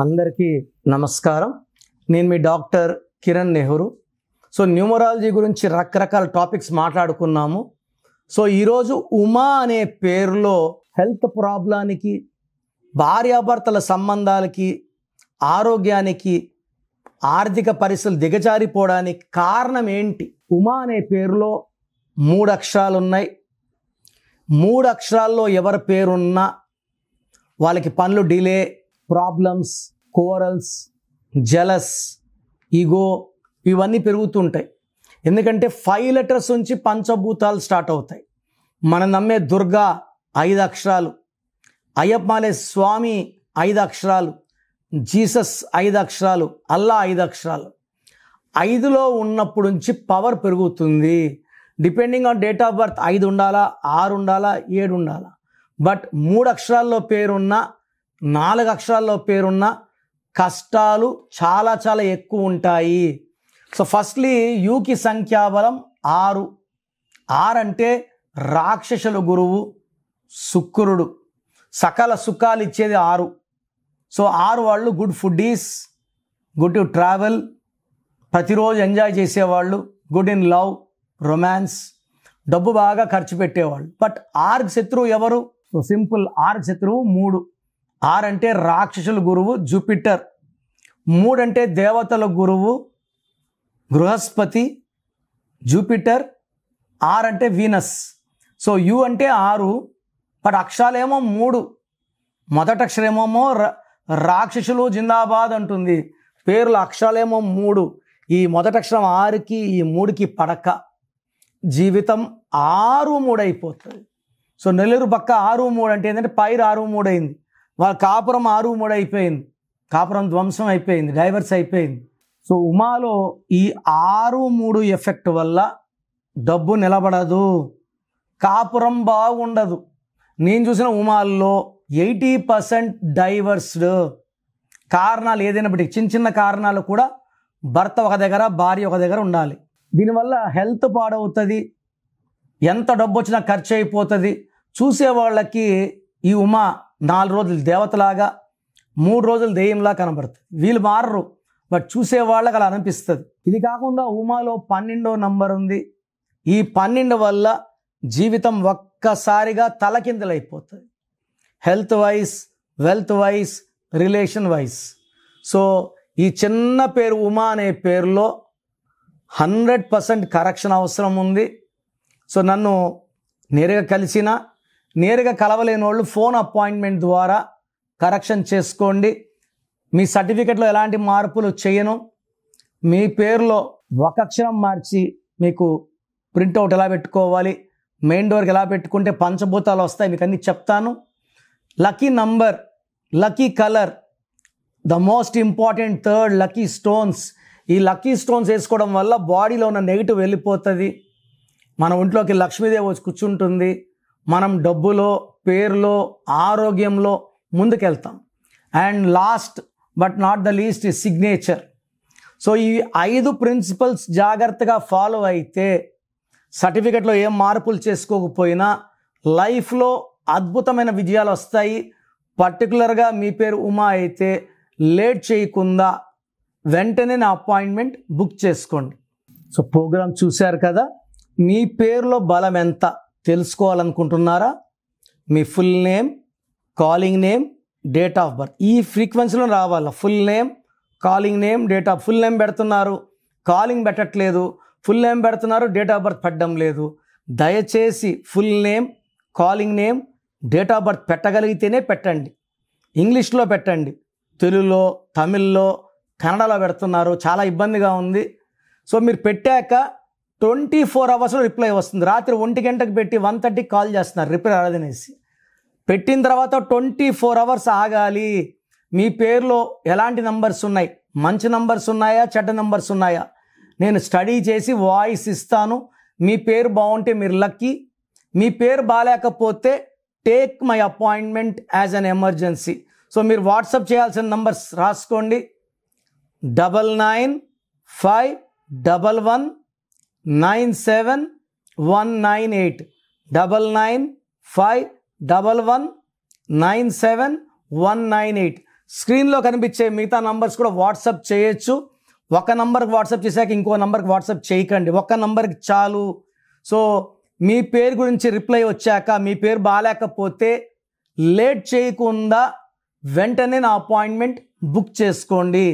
అందరికీ నమస్కారం. నేను మీ doctor Kiran Nehru. So numerology గురించి రకరకాల టాపిక్స్ మాట్లాడుకున్నాము. సో ఈరోజు ఉమా అనే పేరులో హెల్త్ ప్రాబ్లానికి, భార్యాభర్తల సంబంధాలకి, ఆరోగ్యానికి, ఆర్థిక పరిస్థితులు దిగజారిపోవడానికి కారణం ఏంటి? ఉమా అనే పేరులో 3 అక్షరాలు ఉన్నాయి. 3 అక్షరాల్లో ఎవరి పేరున్నా వాళ్ళకి పనులు delay, problems, corals, jealous, ego ఇవన్నీ పెరుగుతుంటాయి. ఎందుకంటే 5 లెటర్స్ నుంచి పంచభూతాలు స్టార్ట్ అవుతాయి. మనం నమ్మే దుర్గా 5 అక్షరాలు, అయ్యప్పమాలే స్వామి 5 అక్షరాలు, జీసస్ 5 అక్షరాలు, అల్లా 5 అక్షరాలు. 5లో ఉన్నప్పుడు నుంచి పవర్ పెరుగుతుంది. Depending on date of birth 5 ఉండాలా, 6 ఉండాలా, 7 ఉండాలా. బట్ 3 అక్షరాల్లో పేరున్న, 4 అక్షరాల్లో పేరున్న కష్టాలు చాలా చాలా ఎక్కువ ఉంటాయి. సో ఫస్ట్లీ యూకి సంఖ్యాబలం 6. 6 అంటే రాక్షసుల గురువు శుక్రుడు. సకల సుఖాలు ఇచ్చేది 6. సో 6 వాళ్ళు good foodies, good to travel, ప్రతిరోజు ఎంజాయ్ చేసేవాళ్ళు, గుడ్ ఇన్ లవ్, రొమాన్స్, డబ్బు బాగా ఖర్చు పెట్టేవాళ్ళు. బట్ 6కి శత్రువు ఎవరు? సో సింపుల్, 6కి శత్రువు 3. 6 అంటే రాక్షసుల గురువు జూపిటర్. 3 అంటే దేవతల గురువు బృహస్పతి, జూపిటర్. 6 అంటే వీనస్. సో యు అంటే 6, బట్ అక్షరాలేమో 3. మొదటి అక్షరమేమో రాక్షసులు జిందాబాద్ అంటుంది, పేర్లు అక్షరాలేమో 3. ఈ మొదటి అక్షరం 6కి, ఈ 3కి పడక, జీవితం 6-3 అయిపోతుంది. సో నెల్లూరు పక్క 6-3 అంటే ఏంటంటే పైరు 6-3 అయింది. వాళ్ళ కాపురం 6-3 అయిపోయింది. కాపురం ధ్వంసం అయిపోయింది, డైవర్స్ అయిపోయింది. సో ఉమాలో ఈ 6-3 ఎఫెక్ట్ వల్ల డబ్బు నిలబడదు, కాపురం బాగుండదు. నేను చూసిన ఉమాల్లో 80% డైవర్స్డ్. కారణాలు ఏదైనా బట్టి, చిన్న చిన్న కారణాలు కూడా భర్త ఒక దగ్గర, భార్య ఒక దగ్గర ఉండాలి. దీనివల్ల హెల్త్ పాడవుతుంది, ఎంత డబ్బు వచ్చినా ఖర్చు అయిపోతుంది. చూసేవాళ్ళకి ఈ ఉమా 4 రోజులు దేవతలాగా, 3 రోజులు దెయ్యంలా కనబడుతుంది. వీళ్ళు మారరు, బట్ చూసేవాళ్ళకి అలా అనిపిస్తుంది. ఇది కాకుండా ఉమాలో 12వ నంబర్ ఉంది. ఈ 12 వల్ల జీవితం ఒక్కసారిగా తలకిందులైపోతుంది. Health wise, wealth wise, relation wise. So ఈ చిన్న పేరు ఉమా అనే పేరులో 100% కరెక్షన్ అవసరం ఉంది. సో నన్ను నేరుగా కలిసిన, నేరుగా కలవలేని వాళ్ళు ఫోన్ అపాయింట్మెంట్ ద్వారా కరెక్షన్ చేసుకోండి. మీ సర్టిఫికెట్లో ఎలాంటి మార్పులు చేయను. మీ పేరులో ఒక అక్షరం మార్చి మీకు ప్రింట్అవుట్ ఎలా పెట్టుకోవాలి, మెయిన్ డోర్కి ఎలా పెట్టుకుంటే పంచభూతాలు వస్తాయి, మీకు అన్నీ చెప్తాను. Lucky number, lucky colour, the most important third lucky stones. ఈ లక్కీ స్టోన్స్ వేసుకోవడం వల్ల బాడీలో ఉన్న నెగిటివ్ వెళ్ళిపోతుంది. మన ఒంట్లోకి లక్ష్మీదేవి వచ్చి కూర్చుంటుంది. మనం డబ్బులో, పేరులో, ఆరోగ్యంలో ముందుకెళ్తాం. And last but not the least ఈ సిగ్నేచర్. సో ఈ 5 ప్రిన్సిపల్స్ జాగ్రత్తగా ఫాలో అయితే, సర్టిఫికెట్లో ఏం మార్పులు చేసుకోకపోయినా లైఫ్లో అద్భుతమైన విజయాలు వస్తాయి. పర్టికులర్గా మీ పేరు ఉమా అయితే లేట్ చేయకుండా వెంటనే నా అపాయింట్మెంట్ బుక్ చేసుకోండి. సో ప్రోగ్రామ్ చూశారు కదా. మీ పేరులో బలం ఎంత తెలుసుకోవాలనుకుంటున్నారా? మీ full name, calling name, date of birth ఈ ఫ్రీక్వెన్సీలో రావాలా. Full name, calling name, date of. Full name పెడుతున్నారు, కాలింగ్ పెట్టట్లేదు. ఫుల్ నేమ్ పెడుతున్నారు, డేట్ ఆఫ్ బర్త్ పెట్టడం లేదు. దయచేసి full name, calling name, date of birth పెట్టగలిగితేనే పెట్టండి. ఇంగ్లీష్లో పెట్టండి, తెలుగులో, తమిళ్లో, కన్నడలో పెడుతున్నారు, చాలా ఇబ్బందిగా ఉంది. సో మీరు పెట్టాక 24 అవర్స్లో రిప్లై వస్తుంది. రాత్రి 1 గంటకు పెట్టి 1:30కి కాల్ చేస్తున్నారు రిప్లై రాదనేసి. పెట్టిన తర్వాత 24 అవర్స్ ఆగాలి. మీ పేరులో ఎలాంటి నంబర్స్ ఉన్నాయి, మంచి నంబర్స్ ఉన్నాయా, చెడ్డ నంబర్స్ ఉన్నాయా, నేను స్టడీ చేసి వాయిస్ ఇస్తాను. మీ పేరు బాగుంటే మీరు లక్కీ, మీ పేరు బాగాలేకపోతే take my appointment as an emergency. So మీరు వాట్సాప్ చేయాల్సిన నంబర్స్ రాసుకోండి. 9951197198 9951197198. స్క్రీన్లో కనిపించే మిగతా నంబర్స్ కూడా వాట్సాప్ చేయొచ్చు. ఒక నంబర్కి వాట్సాప్ చేశాక ఇంకో నంబర్కి వాట్సాప్ చేయకండి, ఒక నంబర్కి చాలు. సో మీ పేరు గురించి రిప్లై వచ్చాక మీ పేరు బాగాలేకపోతే లేట్ చేయకుండా వెంటనే నా అపాయింట్మెంట్ బుక్ చేసుకోండి.